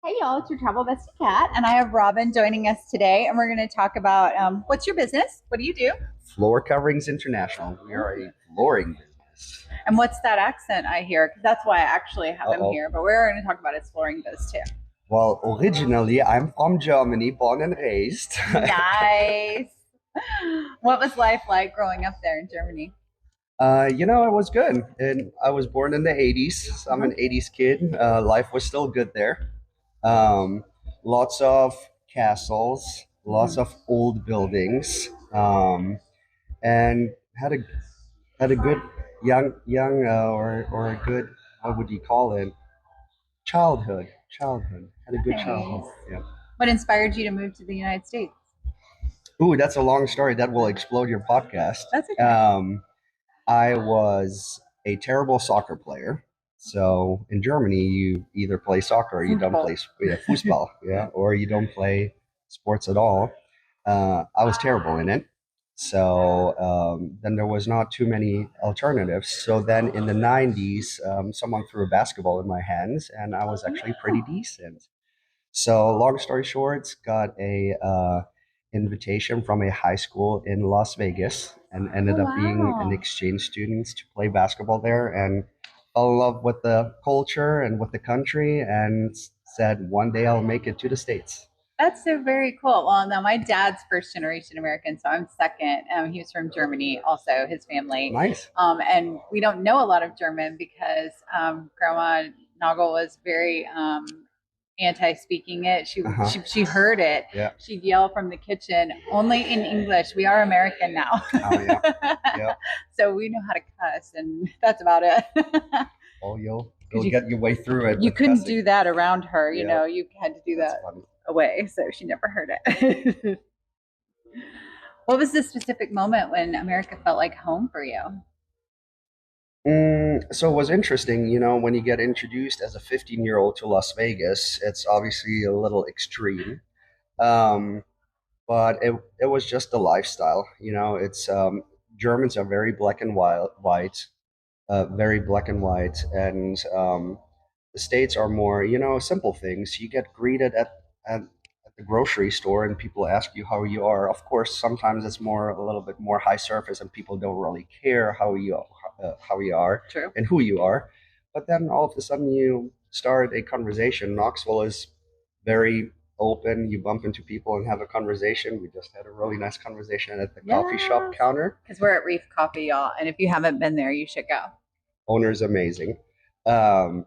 Hey y'all, it's your travel bestie Kat, and I have Robin joining us today, and we're going to talk about what's your business? What do you do? Floor Coverings International. We are a flooring business. And what's that accent I hear? Because that's why I actually have him Uh-oh. here, but we're going to talk about his flooring biz too. Well, originally, I'm from Germany, born and raised. Nice. What was life like growing up there in Germany? It was good. And I was born in the 80s, so I'm Uh-huh. an 80s kid. Life was still good there. Um, Lots of castles, lots Mhm. of old buildings, and had a good or a good, what would you call it? Childhood. Had a good childhood. Nice. Yeah. What inspired you to move to the United States? Ooh, that's a long story. That will explode your podcast. That's okay. Um, I was a terrible soccer player. So in Germany, you either play soccer or you don't Football. play football, yeah, or you don't play sports at all. I was terrible in it. So then there was not too many alternatives. So then in the 90s, someone threw a basketball in my hands, and I was actually pretty Oh, decent. So, long story short, got a invitation from a high school in Las Vegas and oh ended up being an wow. exchange student to play basketball there and fell in love with the culture and with the country and said one day I'll make it to the States. That's so very cool. Well, no, my dad's first generation American, so I'm second. He was from Germany, also his family, Nice. and we don't know a lot of German because Grandma Noggle was very anti-speaking it. She, Uh huh. she she heard it. Yeah. She'd yell from the kitchen, only in English. We are American now, Oh yeah. Yeah. so we know how to cuss, and that's about it. Oh, you'll Because you get your way through it you with couldn't cussing. do that around her. You Yeah. know, you had to do That's that funny. away, so she never heard it. What was the specific moment when America felt like home for you? So it was interesting, when you get introduced as a 15-year-old to Las Vegas, it's obviously a little extreme. Um, but it was just the lifestyle, it's Germans are very black and white, very black and white, and the States are more, simple things. You get greeted at the grocery store and people ask you how you are. Of course, sometimes it's more a little bit more high surface and people don't really care how you are True. and who you are. But then all of a sudden you start a conversation. Knoxville is very open. You bump into people and have a conversation. We just had a really nice conversation at the coffee shop Yes. counter. Because we're at Reef Coffee, y'all. And if you haven't been there, you should go. Owner's amazing. Um,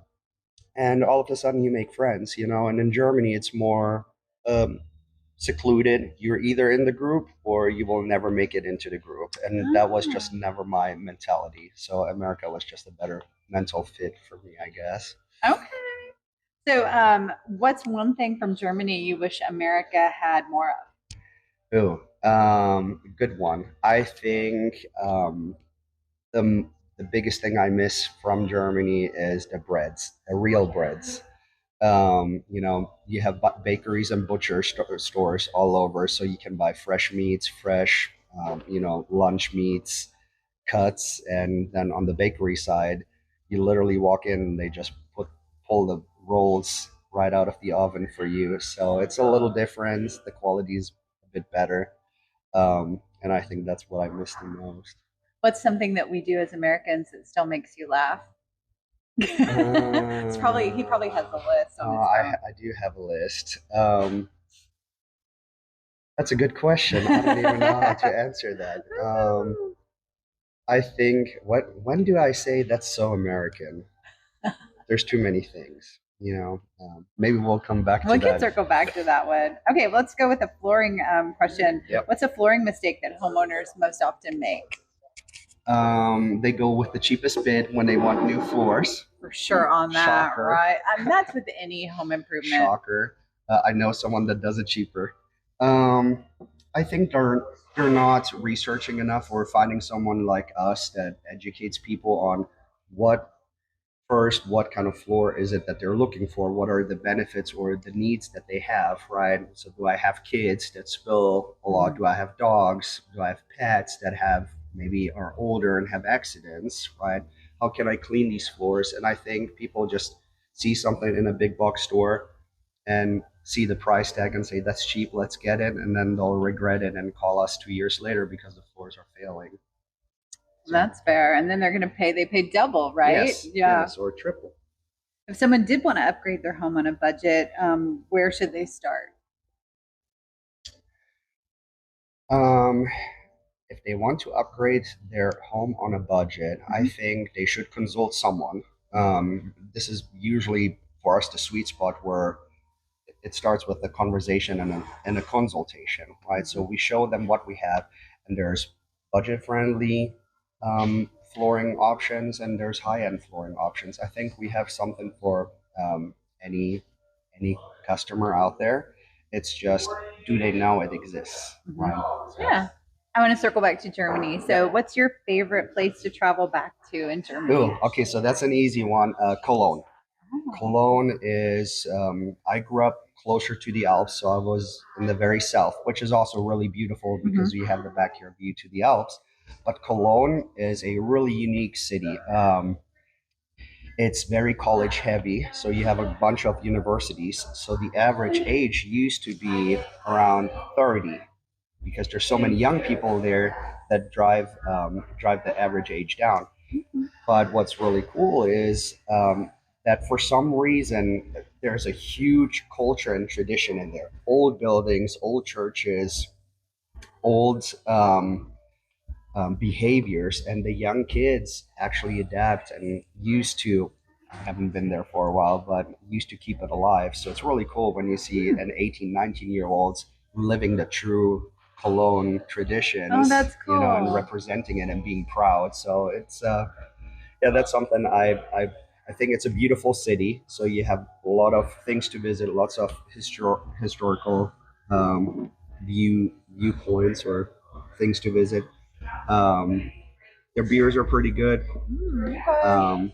and all of a sudden you make friends, and in Germany it's more um, secluded. You're either in the group or you will never make it into the group, and that was Ah, just never my mentality. So America was just a better mental fit for me, I guess. okay. So, what's one thing from Germany you wish America had more of? Ooh, good one. I think the the biggest thing I miss from Germany is the breads, the real breads. You have bakeries and stores all over, so you can buy fresh meats, fresh, lunch meats, cuts, and then on the bakery side, you literally walk in and they just pull the rolls right out of the oven for you. So it's a little different. The quality is a bit better, and I think that's what I miss the most. What's something that we do as Americans that still makes you laugh? It's probably he probably has a list on his phone. I do have a list. That's a good question. I don't even know how to answer that. I think when do I say that's so American? There's too many things, Maybe we'll come back We to can that. circle back to that one. Okay, let's go with a flooring question. Yep. What's a flooring mistake that homeowners most often make? They go with the cheapest bid when they want new floors. For sure on that, Shocker. right? And that's with any home improvement. Shocker. I know someone that does it cheaper. Um, I think they're not researching enough or finding someone like us that educates people on what what kind of floor is it that they're looking for? What are the benefits or the needs that they have, right? So, do I have kids that spill a lot? Do I have dogs? Do I have pets that have maybe are older and have accidents, right? How can I clean these floors? And I think people just see something in a big box store, and see the price tag and say that's cheap, let's get it, and then they'll regret it and call us 2 years later because the floors are failing. So That's fair. And then they're going to pay, they pay double, right? yes, Yeah. yes, or triple. If someone did want to upgrade their home on a budget, where should they start? Um, if they want to upgrade their home on a budget, I Mm-hmm. think they should consult someone. This is usually for us the sweet spot where it starts with a conversation and a consultation, right? So Mm-hmm. we show them what we have, and there's budget friendly flooring options, and there's high end flooring options. I think we have something for any customer out there. It's just, do they know it exists, Mm-hmm. right? So, Yeah. I want to circle back to Germany. So, yeah. what's your favorite place to travel back to in Germany? Ooh, okay, so that's an easy one. Cologne. Oh. Cologne is, I grew up closer to the Alps, so I was in the very south, which is also really beautiful Mm-hmm. because we have the backyard view to the Alps. But Cologne is a really unique city. It's very college heavy, so you have a bunch of universities. So the average age used to be around 30 because there's so many young people there that drive the average age down. But what's really cool is that for some reason there's a huge culture and tradition in there. Old buildings, old churches, old behaviors, and the young kids actually adapt and used to. I haven't been there for a while, but used to keep it alive. So it's really cool when you see an 18, 19-year-olds living the true Cologne Oh, traditions, that's and cool. representing it and being proud. So it's yeah, that's something I think it's a beautiful city. So you have a lot of things to visit, lots of historical viewpoints or things to visit. Um, their beers are pretty good. Okay. Um,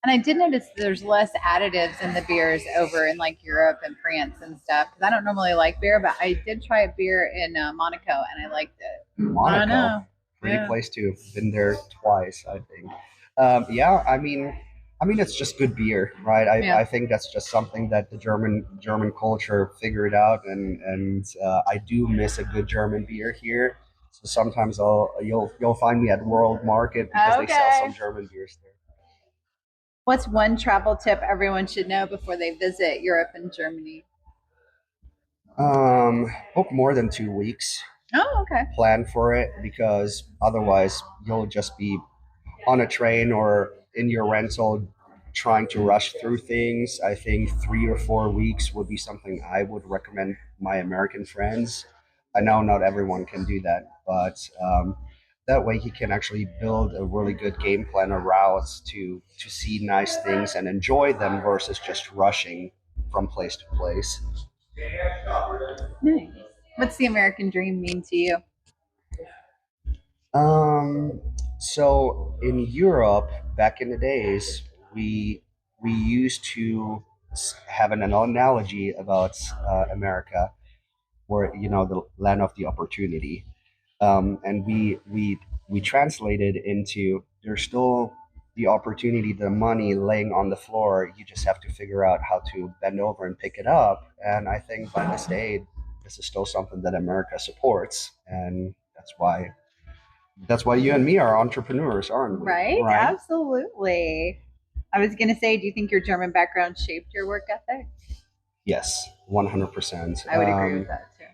And I did notice there's less additives in the beers over in like Europe and France and stuff. Because I don't normally like beer, but I did try a beer in Monaco and I liked it. I don't Monaco, know. pretty Yeah. place too. Been there twice, I think. Yeah, I mean, it's just good beer, right? I Yeah. think that's just something that the German culture figured out, and I do miss a good German beer here. So sometimes you'll find me at World Market because they sell Okay. some German beers there. What's one travel tip everyone should know before they visit Europe and Germany? Book more than 2 weeks. Oh, okay. Plan for it because otherwise you'll just be on a train or in your rental trying to rush through things. I think 3 or 4 weeks would be something I would recommend my American friends. I know not everyone can do that, but that way he can actually build a really good game plan or routes to see nice things and enjoy them versus just rushing from place to place. Nice. What's the American dream mean to you? Um, so in Europe, back in the days, we used to have an analogy about America, where the land of the opportunity, and we translated into there's still the opportunity, the money laying on the floor. You just have to figure out how to bend over and pick it up. And I think by this day, this is still something that America supports, and that's why you and me are entrepreneurs, aren't we? Right? Right? Absolutely. I was going to say, do you think your German background shaped your work ethic? Yes, 100%. I would agree with that too.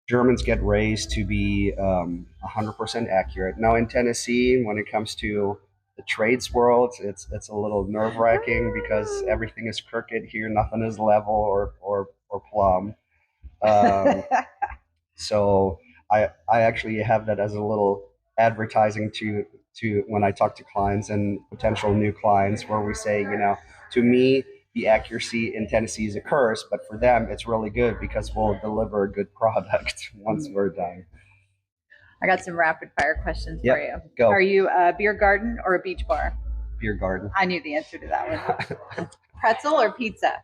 Germans get raised to be 100% accurate. Now in Tennessee, when it comes to the trades world, it's a little nerve wracking because everything is crooked here. Nothing is level or plumb. Um, So I actually have that as a little advertising to when I talk to clients and potential new clients, where we say, to me the accuracy in Tennessee is a curse, but for them it's really good because we'll deliver a good product once we're done. I got some rapid fire questions for Yep, you. go. Are you a beer garden or a beach bar? Beer garden. I knew the answer to that one. Pretzel or pizza?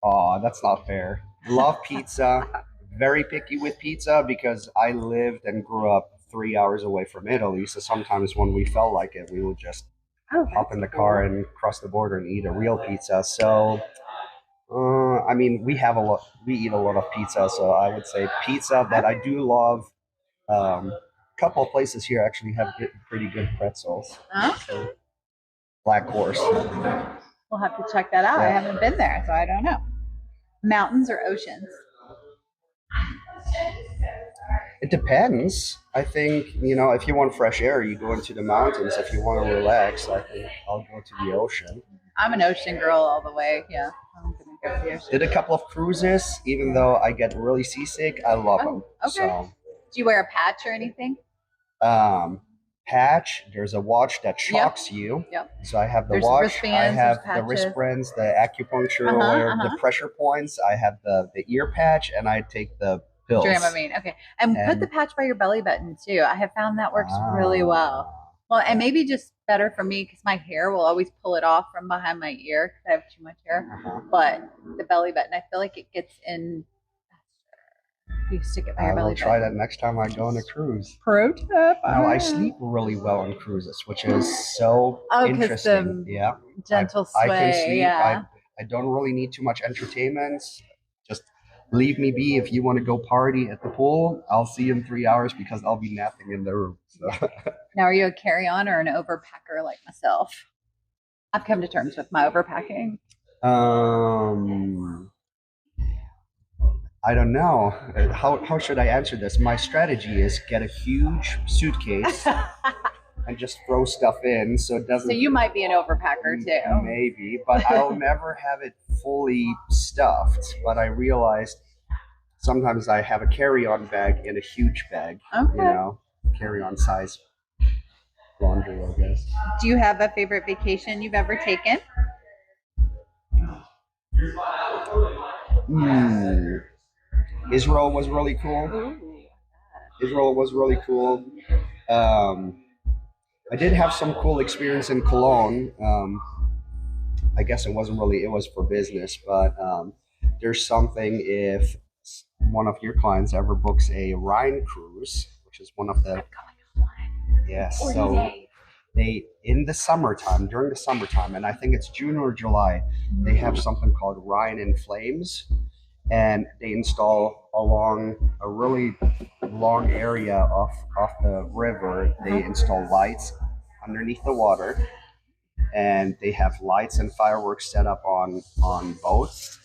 Oh, that's not fair. Love pizza. Very picky with pizza because I lived and grew up 3 hours away from Italy. So sometimes when we felt like it, we would just Oh, hop that's in the cool. car and cross the border and eat a real pizza. So I mean, we have a lot. We eat a lot of pizza, so I would say pizza. But I do love. A couple of places here actually have pretty good pretzels. Huh? So, Black Horse. We'll have to check that out. I Yeah. haven't been there, so I don't know. Mountains or oceans? It depends. I think, if you want fresh air, you go into the mountains. If you want to relax, I think I'll go to the ocean. I'm an ocean girl all the way. Yeah, I'm gonna go to the ocean. Did a couple of cruises, even though I get really seasick, I love them. Okay. So, do you wear a patch or anything? um, patch, there's a watch that shocks you. Yep. So I have the There's watch, wristbands, I have there's the patches. wristbands, the acupuncture where the pressure points, I have the ear patch, and I take the pills. Dramamine. Okay. And put the patch by your belly button too. I have found that works really well. Well, and maybe just better for me because my hair will always pull it off from behind my ear because I have too much hair. But the belly button, I feel like it gets in. You stick it by your belly button. I will try that next time I go on a cruise. Pro tip. No, I sleep really well on cruises, which is so interesting. Yeah. Gentle sway. I can sleep. Yeah. I don't really need too much entertainment. Just leave me be. If you want to go party at the pool, I'll see you in 3 hours because I'll be napping in the room. So. Now, are you a carry-on or an overpacker like myself? I've come to terms with my overpacking. I don't know. How should I answer this? My strategy is get a huge suitcase and just throw stuff in so it doesn't. So you might be an overpacker too. Maybe, but I'll never have it fully stuffed. But I realized sometimes I have a carry-on bag in a huge bag. Okay. Carry-on size laundry, I guess. Do you have a favorite vacation you've ever taken? Israel was really cool. Ooh. Israel was really cool. I did have some cool experience in Cologne. I guess it was for business, but there's something if one of your clients ever books a Rhine cruise, which is one of the, yes, so they, during the summertime, and I think it's June or July, they have something called Rhine in Flames. And they install along a really long area of the river. They install lights underneath the water, and they have lights and fireworks set up on boats,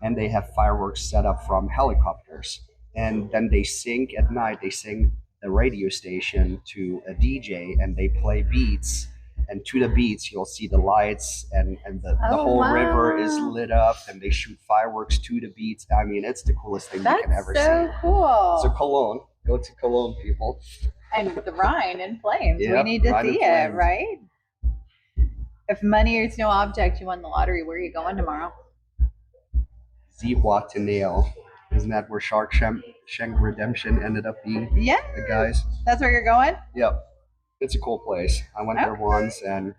and they have fireworks set up from helicopters. And then they sing at night. They sing the radio station to a DJ, and they play beats. And to the beats, you'll see the lights and the whole river is lit up, and they shoot fireworks to the beats. I mean, it's the coolest thing you can ever see. That's so cool. So Cologne, go to Cologne, people. And the Rhine in flames. Yep, we need to see it, right? If money is no object, you won the lottery. Where are you going tomorrow? Zihuatanejo. Isn't that where Shawshank Redemption ended up being? Yeah. The guys. That's where you're going? Yep. It's a cool place. I went there once, and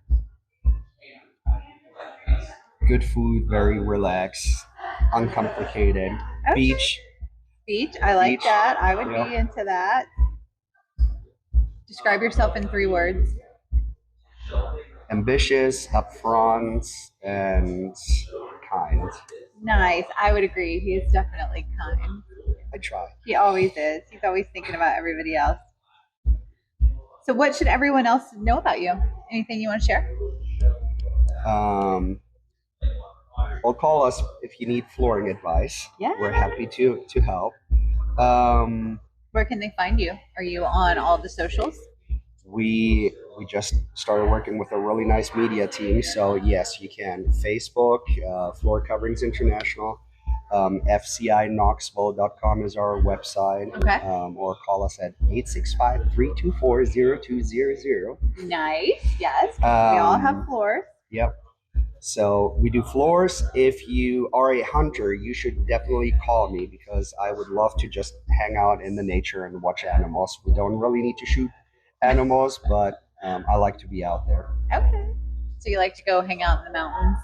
good food, very relaxed, uncomplicated. Okay. Beach. I like that. I would be into that. Describe yourself in 3 words. Ambitious, upfront, and kind. Nice. I would agree. He is definitely kind. I try. He always is. He's always thinking about everybody else. So what should everyone else know about you? Anything you want to share? Well, call us if you need flooring advice. Yeah. We're happy to help. Where can they find you? Are you on all the socials? We just started working with a really nice media team. So yes, you can. Facebook, Floor Coverings International. FCIKnoxville.com is our website. Okay. Or call us at 865-324-0200. Nice. Yes. We all have floors. Yep. So we do floors. If you are a hunter, you should definitely call me because I would love to just hang out in the nature and watch animals. We don't really need to shoot animals, but I like to be out there. Okay. So you like to go hang out in the mountains?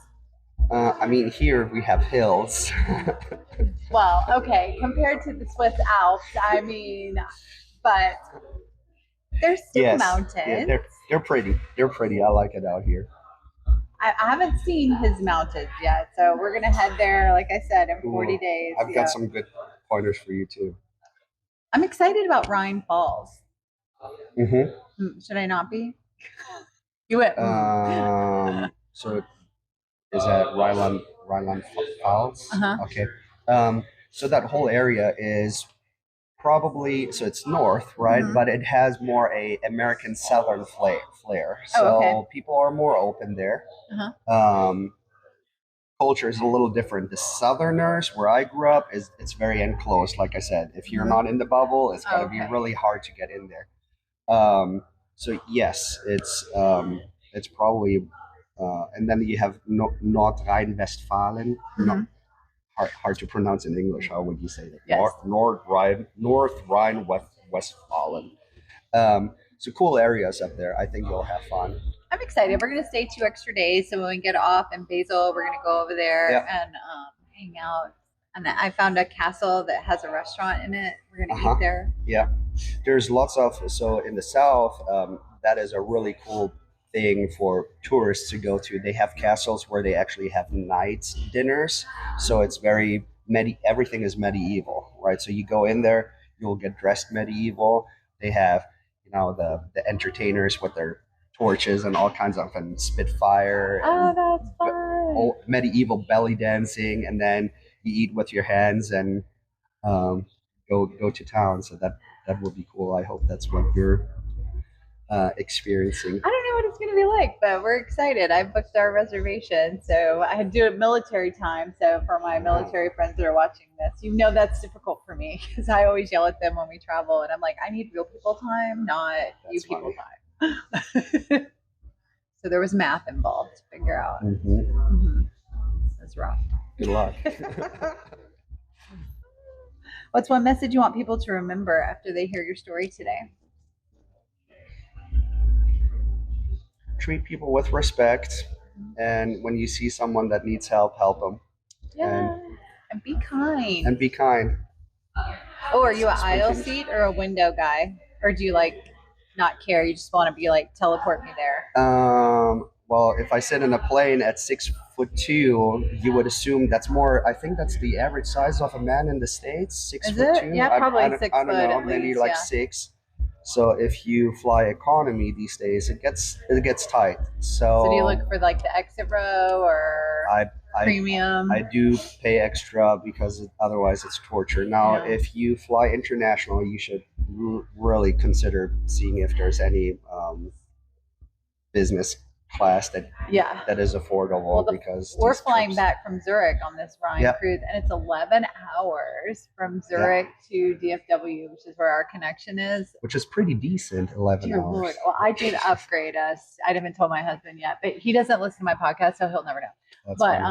I mean, here we have hills. Well, okay, compared to the Swiss Alps, I mean, but they're still mountains. Yeah, they're pretty. They're pretty. I like it out here. I haven't seen his mountains yet, so we're gonna head there, like I said, in 40 days. I've got some good pointers for you too. I'm excited about Rhine Falls. Mm-hmm. Should I not be? You went. So is that Rhineland Pfalz? Okay. So that whole area is probably, so it's north, right? But it has more a American Southern flair. So people are more open there. Culture is a little different. The Southerners, where I grew up, it's very enclosed. Like I said, if you're not in the bubble, it's gonna be really hard to get in there. So yes, it's probably, and then you have North Rhine-Westfalen. Hard to pronounce in English. How would you say that? Yes. North Rhine-Westfalen. So cool areas up there. I think you'll have fun. I'm excited. We're going to stay 2 extra days. So when we get off in Basel, we're going to go over there and hang out. And I found a castle that has a restaurant in it. We're going to eat there. Yeah. There's lots of, so in the South, that is a really cool thing for tourists to go to. They have castles where they actually have night dinners. So it's very, everything is medieval, right? So you go in there, you'll get dressed medieval. They have, the entertainers with their torches and all kinds of, and spitfire. That's fun. Medieval belly dancing, and then you eat with your hands and go to town. So that would be cool. I hope that's what you're experiencing. I don't know what it's going to be like, but we're excited. I booked our reservation, so I had to do it military time. So for my military friends that are watching this, that's difficult for me because I always yell at them when we travel, and I'm like, I need real people time, not you people time. So there was math involved to figure out. That's rough. Good luck. What's one message you want people to remember after they hear your story today? Treat people with respect, and when you see someone that needs help them. Yeah, and be kind. And be kind. Oh, are you an aisle seat or a window guy? Or do you not care? You just want to be teleport me there? Well, if I sit in a plane at 6'2", you would assume that's more. I think that's the average size of a man in the States. 6'2". Yeah, probably 6 foot. I don't know, maybe like 6. So if you fly economy these days, it gets tight. So do you look for the exit row or premium? I do pay extra because otherwise it's torture. Now, if you fly international, you should really consider seeing if there's any business class that is affordable, because we're flying back from Zurich on this Rhine cruise, and it's 11 hours from Zurich to DFW, which is where our connection is. Which is pretty decent, 11 hours. Lord. Well, I did upgrade us. I haven't told my husband yet, but he doesn't listen to my podcast, so he'll never know. That's funny.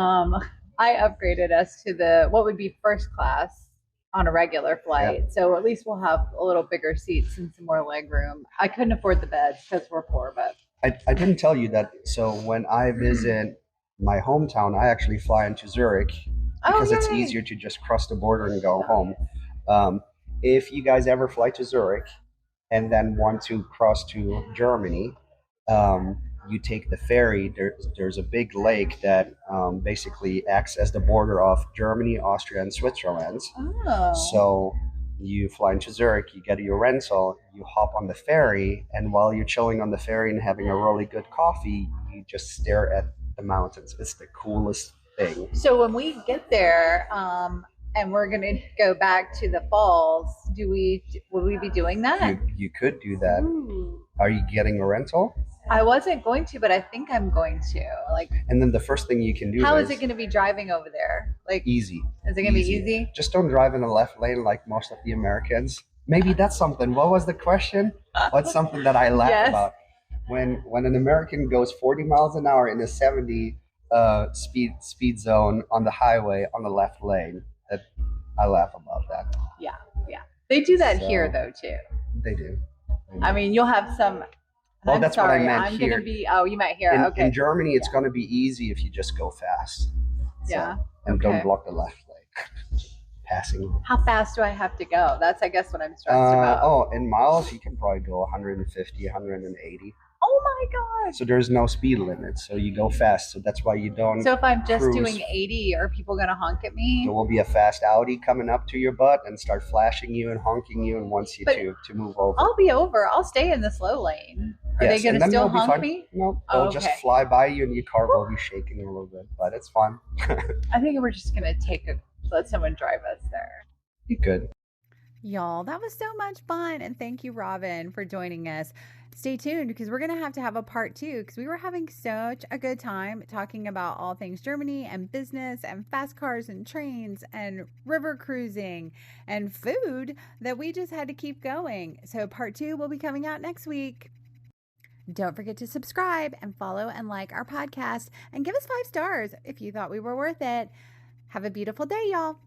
I upgraded us to what would be first class on a regular flight. So at least we'll have a little bigger seats and some more leg room. I couldn't afford the beds because we're poor, but I didn't tell you that. So when I visit my hometown, I actually fly into Zurich because it's easier to just cross the border and go home. If you guys ever fly to Zurich and then want to cross to Germany, you take the ferry. There's a big lake that basically acts as the border of Germany, Austria, and Switzerland. So you fly into Zurich, you get your rental, you hop on the ferry, and while you're chilling on the ferry and having a really good coffee, you just stare at the mountains. It's the coolest thing. So when we get there, and we're going to go back to the falls, will we be doing that? You could do that. Ooh. Are you getting a rental? I wasn't going to, but I think I'm going to. And then the first thing you can do how is it going to be driving over there? Easy. Is it going to be easy? Just don't drive in the left lane like most of the Americans. Maybe that's something. What was the question? What's something that I laugh about? When an American goes 40 miles an hour in a 70 speed zone on the highway on the left lane, I laugh about that. Yeah. They do that here though too. They do. I mean, you'll have some. Oh, that's sorry, what I meant. I'm going to be. Oh, you might hear. Okay. In Germany, it's going to be easy if you just go fast. And don't block the left lane. Passing. How fast do I have to go? That's, I guess, what I'm stressed about. Oh, in miles, you can probably go 150, 180. Oh my God. So there's no speed limit. So you go fast. So that's why you don't. So if I'm just cruise. doing 80, are people going to honk at me? There will be a fast Audi coming up to your butt and start flashing you and honking you and wants you to move over. I'll be over. I'll stay in the slow lane. Are they going to still honk me? No, they'll just fly by you and your car will be shaking a little bit, but it's fun. I think we're just going to let someone drive us there. You could. Y'all, that was so much fun. And thank you, Robin, for joining us. Stay tuned because we're going to have a part 2 because we were having such a good time talking about all things Germany and business and fast cars and trains and river cruising and food that we just had to keep going. So part 2 will be coming out next week. Don't forget to subscribe and follow and like our podcast and give us 5 stars if you thought we were worth it. Have a beautiful day, y'all.